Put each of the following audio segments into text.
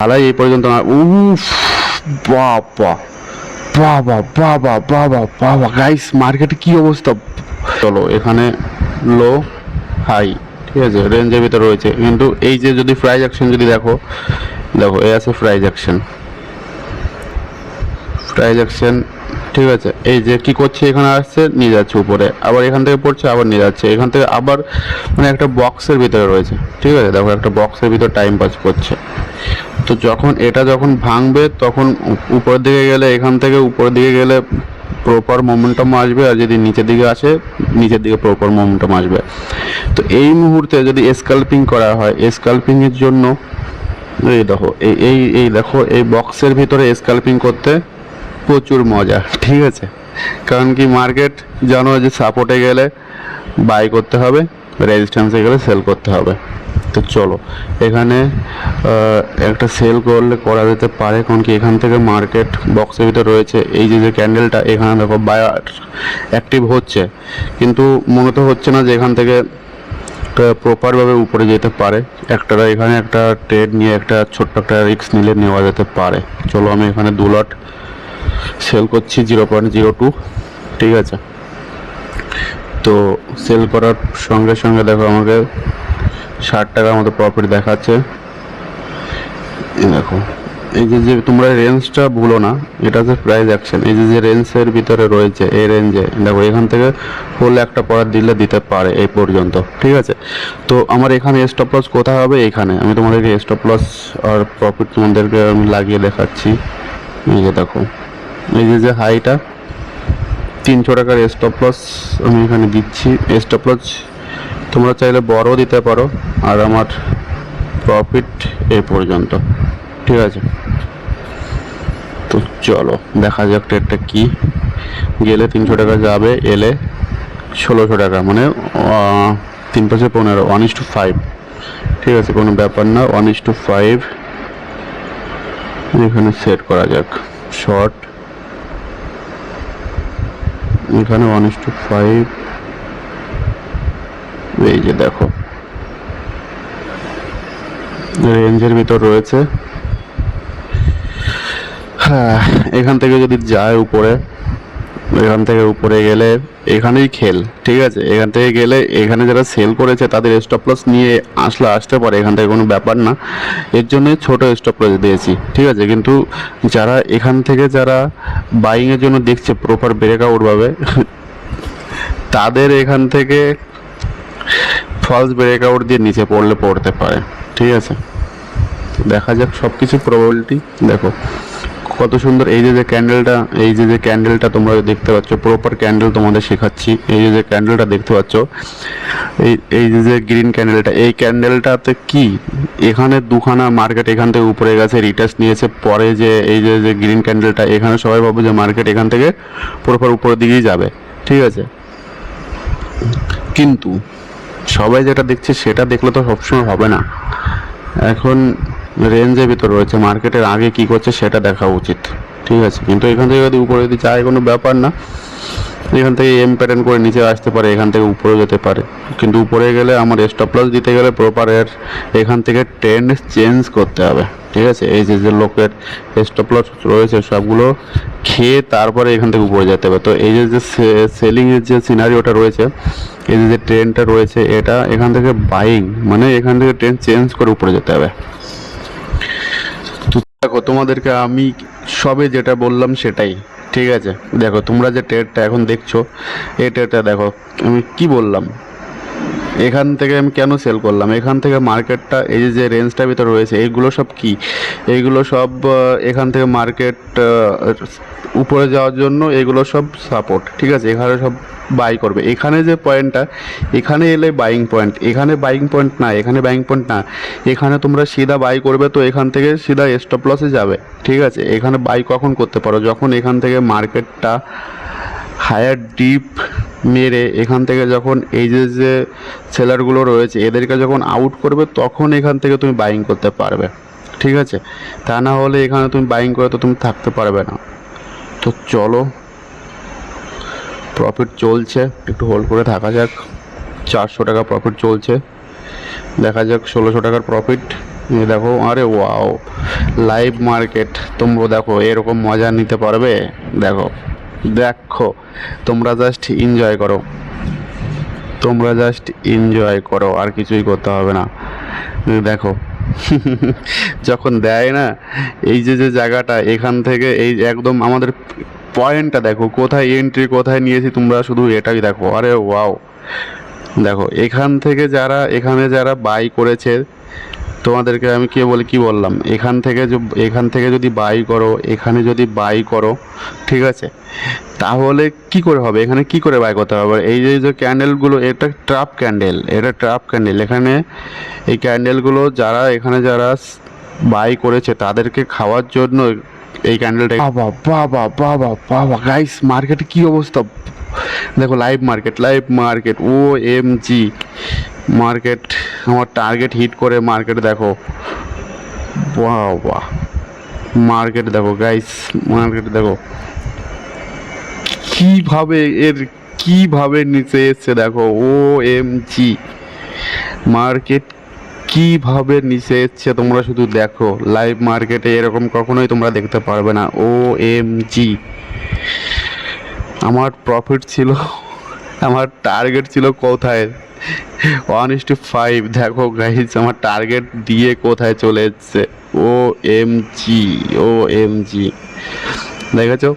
ঢালাই এই পর্যন্ত উফ, বাবা বাবা বাবা বাবা বাবা গাইস, মার্কেটে কি অবস্থা। চলো এখানে লো হাই, ঠিক আছে, রেঞ্জের ভিতরে রয়েছে। কিন্তু এই যে যদি প্রাইস অ্যাকশন যদি দেখো, দেখো এই আছে প্রাইস অ্যাকশন, প্রাইস অ্যাকশন, ঠিক আছে। এই যে কি করছে, এখানে আসছে নিয়ে যাচ্ছে উপরে, আবার এখান থেকে পড়ছে আবার নিয়ে যাচ্ছে, এখান থেকে আবার মানে একটা বক্সের ভিতরে রয়েছে, ঠিক আছে। দেখো একটা বক্সের ভিতরে টাইম পাস করছে। তো যখন এটা যখন ভাঙবে তখন উপরের দিকে গেলে, এখান থেকে উপরের দিকে গেলে প্রপার মোমেন্টাম আসবে, আর যদি নিচের দিকে আসে নিচের দিকে প্রপার মোমেন্টাম আসবে। তো এই মুহূর্তে যদি স্কাল্পিং করা হয়, স্কাল্পিংয়ের জন্য এই দেখো এই এই এই দেখো এই বক্সের ভিতরে স্কাল্পিং করতে প্রচুর মজা, ঠিক আছে। কারণ কি মার্কেট জানো যে সাপোর্টে গেলে বাই করতে হবে, রেজিস্ট্যান্সে গেলে সেল করতে হবে। তো চলো এখানে একটা সেল করলে করা যেতে পারে, কারণ কি এখান থেকে মার্কেট বক্সের ভিতরে রয়েছে। এই যে যে ক্যান্ডেলটা এখানে দেখো বায়ার অ্যাক্টিভ হচ্ছে, কিন্তু মনে তো হচ্ছে না যে এখান থেকে প্রপারভাবে উপরে যেতে পারে। একটারা এখানে একটা ট্রেড নিয়ে একটা ছোট্ট একটা রিস্ক নিলে নেওয়া যেতে পারে। চলো আমি এখানে 2 লট সেল করছি 0.02, ঠিক আছে। তো সেল করার সঙ্গে সঙ্গে দেখো আমাকে 60 টাকার মতো প্রফিট দেখাচ্ছে। দেখো এই যে যে তোমরা রেঞ্জটা ভুলো না, এটা হচ্ছে প্রাইস অ্যাকশন। এই যে যে রেঞ্জের ভিতরে রয়েছে এই রেঞ্জে দেখো এখান থেকে ফুল একটা পড়ার দিলে দিতে পারে এই পর্যন্ত, ঠিক আছে। তো আমার এখানে স্টপ লস কোথায় হবে, এখানে আমি তোমাদেরকে স্টপ লস আর প্রফিট তোমাদেরকে আমি লাগিয়ে দেখাচ্ছি। এই যে দেখো এই যে যে হাইটা 300 টাকার স্টপ লস আমি এখানে দিচ্ছি। স্টপ লস তোমরা চাইলে বড় দিতে পারো, আর আমার প্রফিট এই পর্যন্ত, ঠিক আছে। তো চলো দেখা যাক ট্রেডটা কি। গেলে 300 টাকা যাবে, এলে 1600 টাকা, মানে 3×15 1:5, ঠিক আছে, কোনো ব্যাপার না। 1:5 এখানে সেট করা যাক শর্ট, এখানে 1:5। এই যে দেখো রেঞ্জের ভিতর রয়েছে। হ্যাঁ এখান থেকে যদি যায় উপরে, এখান থেকে উপরে গেলে এখানেই খেল, ঠিক আছে। এখান থেকে গেলে এখানে যারা সেল করেছে তাদের স্টপ লস নিয়ে আসতে পারে, এখান থেকে কোনো ব্যাপার না। এর জন্যই ছোট স্টপ লস দিয়েছি, ঠিক আছে। কিন্তু যারা এখান থেকে যারা বাইংয়ের জন্য দেখছে প্রপার ব্রেকআউট ভাবে, তাদের এখান থেকে ফলস ব্রেকআউট দিয়ে নিচে পড়তে পারে, ঠিক আছে। দেখা যাক সব কিছু প্রবাবিলিটি। দেখো কত সুন্দর এই যে যে ক্যান্ডেলটা, এই যে যে ক্যান্ডেলটা তোমরা দেখতে পাচ্ছ, প্রপার ক্যান্ডেল তোমাদের শেখাচ্ছি। এই যে যে ক্যান্ডেলটা দেখতে পাচ্ছ, এই যে যে গ্রিন ক্যান্ডেলটা, এই ক্যান্ডেলটাতে কি এখানে দুখানা মার্কেট এখান থেকে উপরে গেছে, রিটেস্ট নিয়েছে। পরে যে এই যে যে গ্রিন ক্যান্ডেলটা, এখানে সবাই ভাববে যে মার্কেট এখান থেকে প্রপার উপরের দিকেই যাবে, ঠিক আছে। কিন্তু সবাই যেটা দেখছে সেটা দেখলে তো সবসময় হবে না। এখন রেঞ্জের ভিতর রয়েছে, মার্কেটের আগে কি করছে সেটা দেখা উচিত, ঠিক আছে। কিন্তু এখান থেকে যদি উপরে যদি যায় কোনো ব্যাপার না, এখান থেকে এম প্যাটার্ন করে নিচে আসতে পারে, এখান থেকে উপরে যেতে পারে। কিন্তু উপরে গেলে আমার স্টপ লস দিতে গেলে প্রপার এখান থেকে ট্রেন্ড চেঞ্জ করতে হবে, ঠিক আছে। এই যে যে লোকের স্টপ লস রয়েছে সবগুলো খেয়ে তারপরে এখান থেকে উপরে যেতে হবে। তো এই যে যে সেলিংয়ের যে সিনারিওটা রয়েছে, এই যে যে ট্রেন্ডটা রয়েছে, এটা এখান থেকে বাইং, মানে এখান থেকে ট্রেন্ড চেঞ্জ করে উপরে যেতে হবে। তো দেখো তোমাদেরকে আমি সবে যেটা বললাম সেটাই, ঠিক আছে। দেখো তোমরা যে ট্রেডটা এখন দেখছো, এই ট্রেডটা দেখো আমি কি বললাম, এখান থেকে আমি কেন সেল করলাম। এখান থেকে মার্কেটটা এই যে যে রেঞ্জটার ভিতরে রয়েছে, এইগুলো সব কি, এইগুলো সব এখান থেকে মার্কেট উপরে যাওয়ার জন্য এগুলো সব সাপোর্ট, ঠিক আছে। এখানে সব বাই করবে। এখানে যে পয়েন্টটা, এখানে এলে বাইং পয়েন্ট, এখানে বাইং পয়েন্ট না, এখানে বাইং পয়েন্ট না, এখানে তোমরা সিধা বাই করবে। তো এখান থেকে সিধা স্টপ লসে যাবে, ঠিক আছে। এখানে বাই কখন করতে পারো, যখন এখান থেকে মার্কেটটা হায়ার ডিপ মেরে এখান থেকে যখন এই যে যে সেলারগুলো রয়েছে এদেরকে যখন আউট করবে, তখন এখান থেকে তুমি বাইং করতে পারবে, ঠিক আছে। তা না হলে এখানে তুমি বাইং করে তো তুমি থাকতে পারবে না। তো চলো প্রফিট চলছে, একটু হোল্ড করে থাকা যাক। 400 টাকা প্রফিট চলছে, দেখা যাক 1600 টাকার প্রফিট এই দেখো, আরে ওয়াও, লাইভ মার্কেট। তোমরা দেখো এরকম মজা নিতে পারবে। দেখো দেখো, তোমরা জাস্ট এনজয় করো, তোমরা জাস্ট এনজয় করো, আর কিছুই করতে হবে না। দেখো যখন দেয় না, এই যে যে জায়গাটা, এখান থেকে এই একদম আমাদের পয়েন্টটা দেখো, কোথায় এন্ট্রি কোথায় নিয়েছি, তোমরা শুধু এটাই দেখো। আরে ওয়াও, দেখো এখান থেকে যারা, এখানে যারা বাই করেছে, তোমাদেরকে আমি কি বললাম, এখান থেকে যদি বাই করো, এখানে যদি বাই করো, ঠিক আছে, তাহলে কি করে হবে, এখানে কি করে বাই করতে হবে? এই যে যে ক্যান্ডেলগুলো, এটা ট্রাপ ক্যান্ডেল, এটা ট্রাপ ক্যান্ডেল। এখানে এই ক্যান্ডেলগুলো যারা এখানে যারা বাই করেছে তাদেরকে খাওয়ার জন্য এই ক্যান্ডেলটা। বাবা বাবা বাবা বাবা গাইস, মার্কেটে কি অবস্থা দেখো, লাইভ মার্কেট, ও এম জি মার্কেট, আমার টার্গেট হিট করে মার্কেট দেখো, বাহ বাহ, মার্কেট দেখো গাইস, মার্কেট দেখো কিভাবে কিভাবে নিচে এসছে, দেখো ও এম জি মার্কেট কিভাবে নিচে এসছে, তোমরা শুধু দেখো। লাইভ মার্কেটে এরকম কখনোই তোমরা দেখতে পারবে না। ও এম জি, আমার প্রফিট ছিল, আমার টার্গেট ছিল কোথায়, 1:5। দেখো গাইজ, আমার টার্গেট দিয়ে কোথায় চলে এসছে। ও এম জি, ও এম জি, দেখেছো?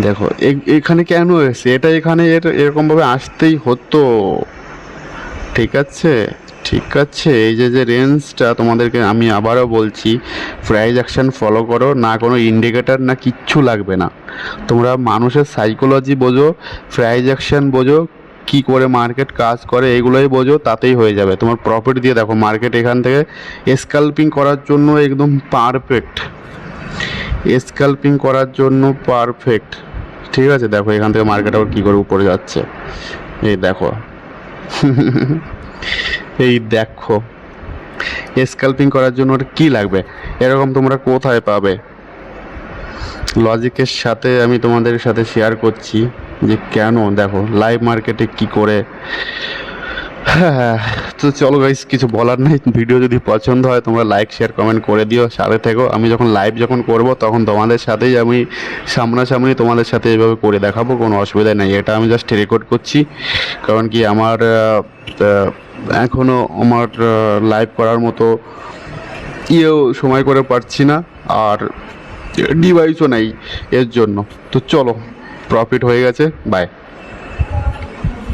দেখো এখানে কেন এসছে এটা, এখানে এরকমভাবে আসতেই হতো। ঠিক আছে, ঠিক আছে, এই যে যে রেঞ্জটা তোমাদেরকে আমি আবারও বলছি, প্রাইস অ্যাকশন ফলো করো, না কোনো ইন্ডিকেটার না কিচ্ছু লাগবে না। তোমরা মানুষের সাইকোলজি বোঝো, প্রাইস অ্যাকশন বোঝো, কি করে মার্কেট কাজ করে এগুলোই বোঝো, তাতেই হয়ে যাবে তোমার প্রফিট দিয়ে। দেখো মার্কেট এখান থেকে স্ক্যাল্পিং করার জন্য একদম পারফেক্ট, স্ক্যাল্পিং করার জন্য পারফেক্ট। ঠিক আছে, দেখো এখান থেকে মার্কেট আবার কী করে উপরে যাচ্ছে, এই দেখো এই দেখো, স্ক্যাল্পিং করার জন্য ওটা কী লাগবে, এরকম তোমরা কোথায় পাবে? লজিকের সাথে আমি তোমাদের সাথে শেয়ার করছি যে কেন, দেখো লাইভ মার্কেটে কি করে। হ্যাঁ, তো চলো গাইস, কিছু বলার নেই। ভিডিও যদি পছন্দ হয় তোমরা লাইক শেয়ার কমেন্ট করে দিও, সাথে থেকো। আমি যখন লাইভ করব তখন তোমাদের সাথেই আমি সামনাসামনি তোমাদের সাথে এইভাবে করে দেখাবো, কোনো অসুবিধা নেই। এটা আমি জাস্ট রেকর্ড করছি, কারণ কি আমার এখনও আমার লাইভ করার মতো সময় করে পারছি না, আর ডিভাইসও নেই এর জন্য। তো চলো, প্রফিট হয়ে গেছে, বাই।